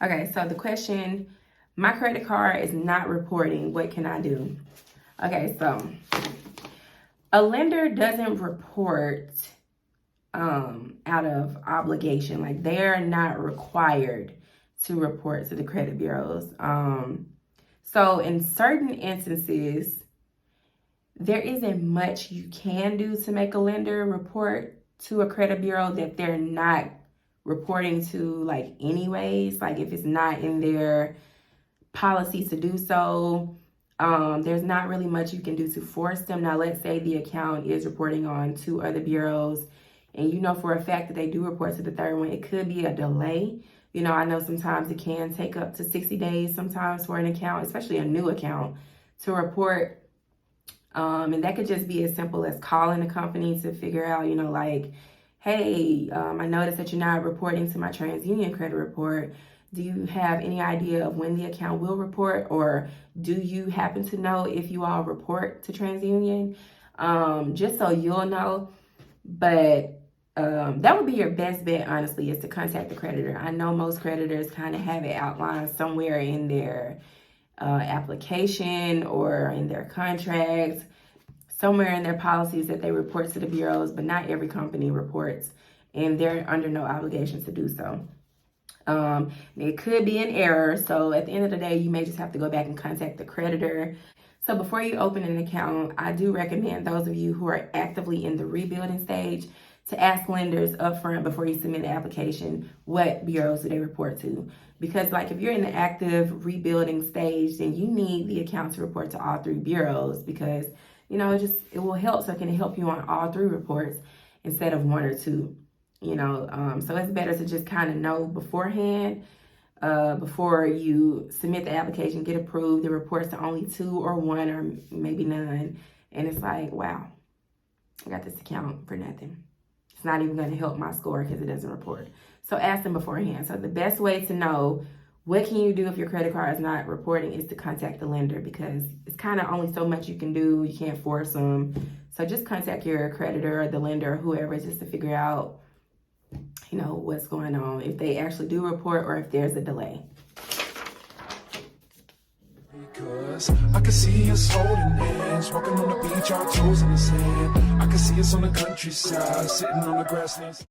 Okay, so the question, my credit card is not reporting. What can I do? Okay, so a lender doesn't report out of obligation. Like, they're not required to report to the credit bureaus. So in certain instances, there isn't much you can do to make a lender report to a credit bureau that they're not reporting to, like, anyways. Like, if it's not in their policy to do so, there's not really much you can do to force them. Now, let's say the account is reporting on 2 other bureaus, and you know for a fact that they do report to the third one. It could be a delay. You know, I know sometimes it can take up to 60 days sometimes for an account, especially a new account, to report. And that could just be as simple as calling the company to figure out, you know, like, hey, I noticed that you're not reporting to my TransUnion credit report. Do you have any idea of when the account will report? Or do you happen to know if you all report to TransUnion? Just so you'll know. But that would be your best bet, honestly, is to contact the creditor. I know most creditors kind of have it outlined somewhere in their application or in their contracts, somewhere in their policies that they report to the bureaus, but not every company reports, and they're under no obligation to do so. It could be an error, so at the end of the day, you may just have to go back and contact the creditor. So before you open an account, I do recommend those of you who are actively in the rebuilding stage to ask lenders upfront before you submit the application, what bureaus do they report to? Because, like, if you're in the active rebuilding stage, then you need the account to report to all 3 bureaus, because, you know, it will help. So it can help you on all 3 reports instead of 1 or 2, you know. So it's better to just kind of know beforehand, before you submit the application, get approved, it reports to only 2 or 1 or maybe none. And it's like, wow, I got this account for nothing. It's not even going to help my score because it doesn't report. So ask them beforehand. So the best way to know what can you do if your credit card is not reporting is to contact the lender, because it's kind of only so much you can do. You can't force them. So just contact your creditor or the lender or whoever, just to figure out, you know, what's going on, if they actually do report or if there's a delay. Because I can see us holding hands, walking on the beach, our toes in the sand. I can see us on the countryside, sitting on the grasslands.